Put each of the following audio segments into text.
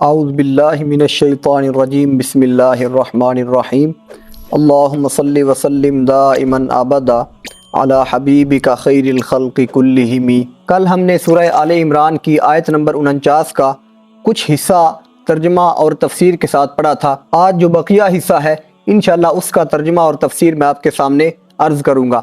اعوذ باللہ من الشیطان الرجیم بسم اللہ الرحمن الرحیم اللہم صلی وسلم دائما ابدا علی حبیبک خیر الخلق کلہم۔ کل ہم نے سورہ آل عمران کی آیت نمبر 49 کا کچھ حصہ ترجمہ اور تفسیر کے ساتھ پڑھا تھا۔ آج جو بقیہ حصہ ہے انشاءاللہ اس کا ترجمہ اور تفسیر میں آپ کے سامنے عرض کروں گا۔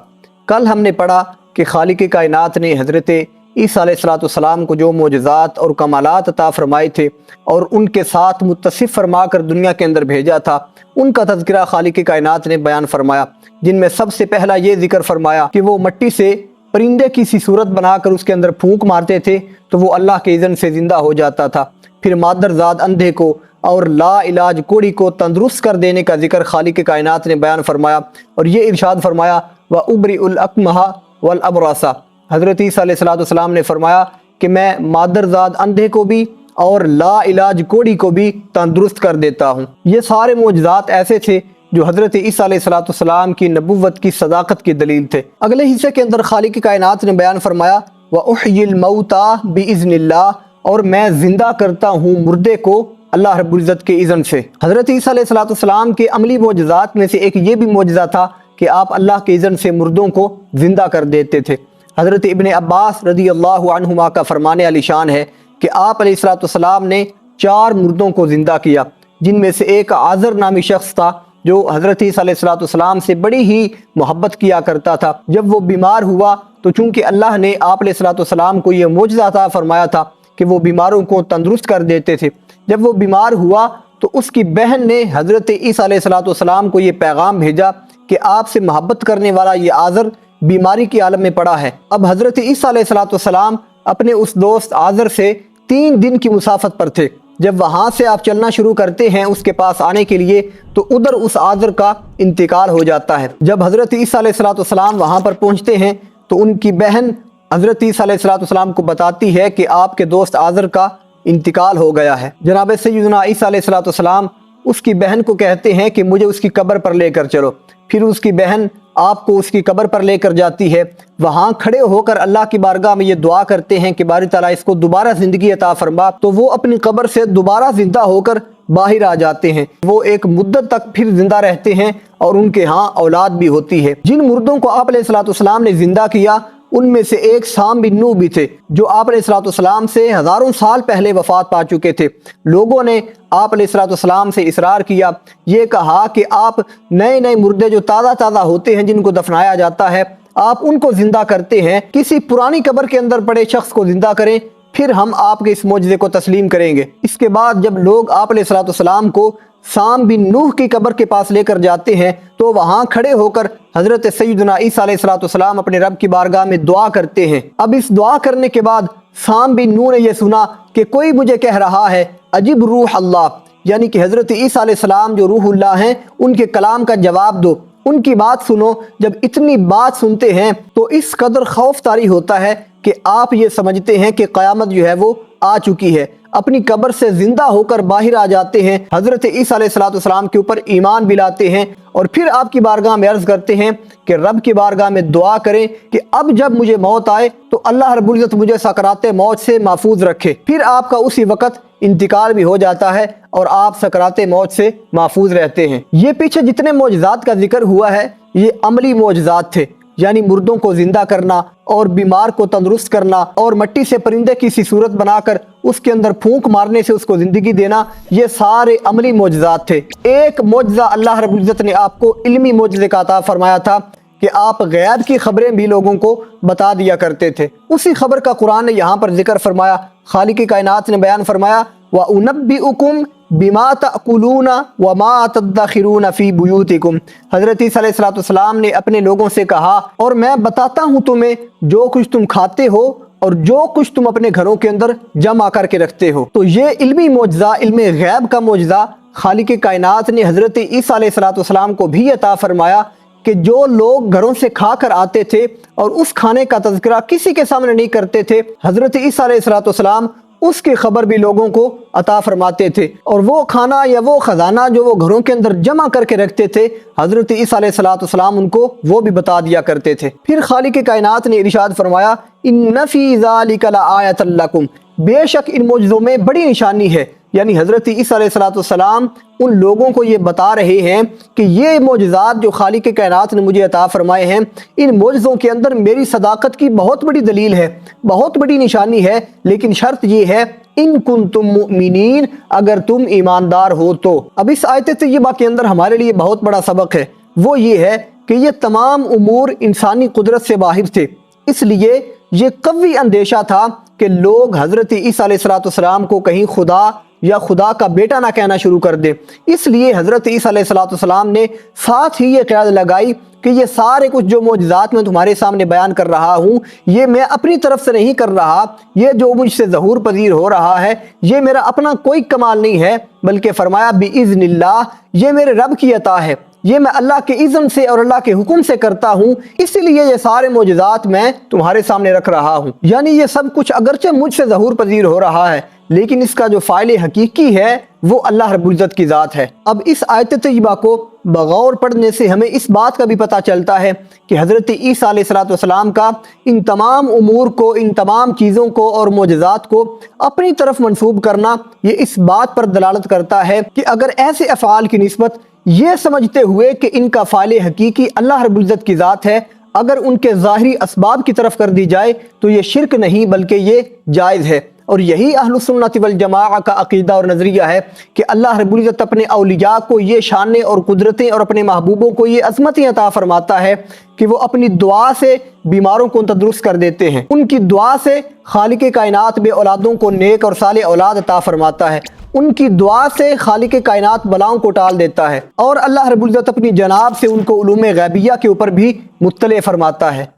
کل ہم نے پڑھا کہ خالق کائنات نے حضرت عیسیٰ علیہ السلام کو جو معجزات اور کمالات عطا فرمائے تھے اور ان کے ساتھ متصف فرما کر دنیا کے اندر بھیجا تھا، ان کا تذکرہ خالق کائنات نے بیان فرمایا، جن میں سب سے پہلا یہ ذکر فرمایا کہ وہ مٹی سے پرندے کی سی صورت بنا کر اس کے اندر پھونک مارتے تھے تو وہ اللہ کے اذن سے زندہ ہو جاتا تھا۔ پھر مادرزاد اندھے کو اور لا علاج کوڑی کو تندرست کر دینے کا ذکر خالق کائنات نے بیان فرمایا اور یہ ارشاد فرمایا وَأُبْرِئُ الْأَكْمَحَ وَالْأَبْرَصَ۔ حضرت عیسیٰ علیہ السلام نے فرمایا کہ میں مادرزاد اندھے کو بھی اور لا علاج کوڑی کو بھی تندرست کر دیتا ہوں۔ یہ سارے معجزات ایسے تھے جو حضرت عیسیٰ علیہ السلام کی نبوت کی صداقت کی دلیل تھے۔ اگلے حصے کے اندر خالق کائنات نے بیان فرمایا وَأُحْيِي الْمَوْتَى بِإِذْنِ اللَّهِ، اور میں زندہ کرتا ہوں مردے کو اللہ رب العزت کے اذن سے۔ حضرت عیسیٰ علیہ السلام کے عملی معجزات میں سے ایک یہ بھی معجزہ تھا کہ آپ اللہ کے اذن سے مردوں کو زندہ کر دیتے تھے۔ حضرت ابن عباس رضی اللہ عنہما کا فرمان علی شان ہے کہ آپ علیہ السلام نے 4 مردوں کو زندہ کیا، جن میں سے ایک عازر نامی شخص تھا جو حضرت عیسیٰ علیہ السلام سے بڑی ہی محبت کیا کرتا تھا۔ جب وہ بیمار ہوا تو چونکہ اللہ نے آپ علیہ السلام کو یہ معجزہ عطا فرمایا تھا کہ وہ بیماروں کو تندرست کر دیتے تھے، جب وہ بیمار ہوا تو اس کی بہن نے حضرت عیسیٰ علیہ السلام کو یہ پیغام بھیجا کہ آپ سے محبت کرنے والا یہ عازر بیماری کی عالم میں پڑا ہے۔ اب حضرت عیسیٰ علیہ السلام اپنے اس دوست عازر سے 3 دن کی مسافت پر تھے۔ جب وہاں سے آپ چلنا شروع کرتے ہیں اس کے پاس آنے کے لیے تو ادھر اس عازر کا انتقال ہو جاتا ہے۔ جب حضرت عیسیٰ علیہ السلام وہاں پر پہنچتے ہیں تو ان کی بہن حضرت عیسیٰ علیہ السلام کو بتاتی ہے کہ آپ کے دوست عازر کا انتقال ہو گیا ہے۔ جناب سیدنا عیسیٰ علیہ السلام اس کی بہن کو کہتے ہیں کہ مجھے اس کی قبر پر لے کر چلو۔ پھر اس کی بہن آپ کو اس کی قبر پر لے کر جاتی ہے۔ وہاں کھڑے ہو کر اللہ کی بارگاہ میں یہ دعا کرتے ہیں کہ باری تعالیٰ اس کو دوبارہ زندگی عطا فرما، تو وہ اپنی قبر سے دوبارہ زندہ ہو کر باہر آ جاتے ہیں۔ وہ ایک مدت تک پھر زندہ رہتے ہیں اور ان کے ہاں اولاد بھی ہوتی ہے۔ جن مردوں کو آپ علیہ السلام نے زندہ کیا ان میں سے ایک سام بن نوح بھی تھے جو آپ علیہ السلام سے ہزاروں سال پہلے وفات پا چکے تھے۔ لوگوں نے آپ علیہ السلام سے اصرار کیا، یہ کہا کہ آپ نئے مردے جو تازہ ہوتے ہیں جن کو دفنایا جاتا ہے آپ ان کو زندہ کرتے ہیں، کسی پرانی قبر کے اندر پڑے شخص کو زندہ کریں، پھر ہم آپ کے اس معجزے کو تسلیم کریں گے۔ اس کے بعد جب لوگ آپ علیہ السلام کو سام بن نوح کی قبر کے پاس لے کر جاتے ہیں تو وہاں کھڑے ہو کر حضرت سیدنا عیسیٰ علیہ السلام اپنے رب کی بارگاہ میں دعا کرتے ہیں۔ اب اس دعا کرنے کے بعد سام بن نوح نے یہ سنا کہ کوئی مجھے کہہ رہا ہے عجب روح اللہ، یعنی کہ حضرت عیسیٰ علیہ السلام جو روح اللہ ہیں ان کے کلام کا جواب دو، ان کی بات سنو۔ جب اتنی بات سنتے ہیں تو اس قدر خوف طاری ہوتا ہے کہ آپ یہ سمجھتے ہیں کہ قیامت جو ہے وہ آ چکی ہے، اپنی قبر سے زندہ ہو کر باہر آ جاتے ہیں، حضرت عیسیٰ علیہ السلام کے اوپر ایمان بھی لاتے ہیں اور پھر آپ کی بارگاہ میں عرض کرتے ہیں کہ رب کی بارگاہ میں دعا کریں کہ اب جب مجھے موت آئے تو اللہ رب العزت مجھے سکرات موت سے محفوظ رکھے۔ پھر آپ کا اسی وقت انتقال بھی ہو جاتا ہے اور آپ سکرات موت سے محفوظ رہتے ہیں۔ یہ پیچھے جتنے معجزات کا ذکر ہوا ہے یہ عملی معجزات تھے، یعنی مردوں کو زندہ کرنا اور بیمار کو تندرست کرنا اور مٹی سے پرندے کی سی صورت بنا کر اس کے اندر پھونک مارنے سے اس کو زندگی دینا، یہ سارے عملی معجزات تھے۔ ایک معجزہ اللہ رب العزت نے آپ کو علمی معجزے کا عطا فرمایا تھا کہ آپ غیب کی خبریں بھی لوگوں کو بتا دیا کرتے تھے۔ اسی خبر کا قرآن نے یہاں پر ذکر فرمایا، خالق کائنات نے بیان فرمایا وَأُنَبِّئُكُمْ بِمَا تَأْكُلُونَ وَمَا تَدَّخِرُونَ فِي بُيُوتِكُمْ۔ حضرت عیسیٰ علیہ السلام نے اپنے لوگوں سے کہا اور میں بتاتا ہوں تمہیں جو کچھ تم کھاتے ہو اور جو کچھ تم اپنے گھروں کے اندر جمع کر کے رکھتے ہو۔ تو یہ علمی معجزہ، علم غیب کا معجزہ خالق کائنات نے حضرت عیسیٰ علیہ السلام کو بھی عطا فرمایا کہ جو لوگ گھروں سے کھا کر آتے تھے اور اس کھانے کا تذکرہ کسی کے سامنے نہیں کرتے تھے، حضرت عیسیٰ علیہ السلام اس کی خبر بھی لوگوں کو عطا فرماتے تھے، اور وہ کھانا یا وہ خزانہ جو وہ گھروں کے اندر جمع کر کے رکھتے تھے حضرت عیسیٰ علیہ السلام ان کو وہ بھی بتا دیا کرتے تھے۔ پھر خالق کائنات نے ارشاد فرمایا ان فی ذالک لآیۃ لکم، بے شک ان معجزوں میں بڑی نشانی ہے یعنی حضرت عیسیٰ علیہ السلام ان لوگوں کو یہ بتا رہے ہیں کہ یہ معجزات جو خالق کائنات نے مجھے عطا فرمائے ہیں، ان معجزوں کے اندر میری صداقت کی بہت بڑی دلیل ہے، بہت بڑی نشانی ہے، لیکن شرط یہ ہے ان کنتم مؤمنین، اگر تم ایماندار ہو تو۔ اب اس آیت طیبہ کے اندر ہمارے لیے بہت بڑا سبق ہے، وہ یہ ہے کہ یہ تمام امور انسانی قدرت سے باہر تھے، اس لیے یہ قوی اندیشہ تھا کہ لوگ حضرت عیسیٰ علیہ السلام کو کہیں خدا یا خدا کا بیٹا نہ کہنا شروع کر دے۔ اس لیے حضرت عیسیٰ علیہ السلام نے ساتھ ہی یہ قید لگائی کہ یہ سارے کچھ جو معجزات میں تمہارے سامنے بیان کر رہا ہوں، یہ میں اپنی طرف سے نہیں کر رہا، یہ جو مجھ سے ظہور پذیر ہو رہا ہے یہ میرا اپنا کوئی کمال نہیں ہے، بلکہ فرمایا بِإِذْنِ اللہ، یہ میرے رب کی عطا ہے، یہ میں اللہ کے اذن سے اور اللہ کے حکم سے کرتا ہوں، اسی لیے یہ سارے معجزات میں تمہارے سامنے رکھ رہا ہوں۔ یعنی یہ سب کچھ اگرچہ مجھ سے ظہور پذیر ہو رہا ہے، لیکن اس کا جو فاعل حقیقی ہے وہ اللہ رب العزت کی ذات ہے۔ اب اس آیت طیبہ کو بغور پڑھنے سے ہمیں اس بات کا بھی پتہ چلتا ہے کہ حضرت عیسیٰ علیہ السلام کا ان تمام امور کو، ان تمام چیزوں کو اور معجزات کو اپنی طرف منسوب کرنا یہ اس بات پر دلالت کرتا ہے کہ اگر ایسے افعال کی نسبت یہ سمجھتے ہوئے کہ ان کا فاعل حقیقی اللہ رب العزت کی ذات ہے، اگر ان کے ظاہری اسباب کی طرف کر دی جائے تو یہ شرک نہیں بلکہ یہ جائز ہے۔ اور یہی اہل السنت والجماعہ کا عقیدہ اور نظریہ ہے کہ اللہ رب العزت اپنے اولیاء کو یہ شانیں اور قدرتیں اور اپنے محبوبوں کو یہ عظمتیں عطا فرماتا ہے کہ وہ اپنی دعا سے بیماروں کو تندرست کر دیتے ہیں، ان کی دعا سے خالق کائنات بے اولادوں کو نیک اور صالح اولاد عطا فرماتا ہے، ان کی دعا سے خالق کائنات بلاؤں کو ٹال دیتا ہے، اور اللہ رب العزت اپنی جناب سے ان کو علوم غیبیہ کے اوپر بھی مطلع فرماتا ہے۔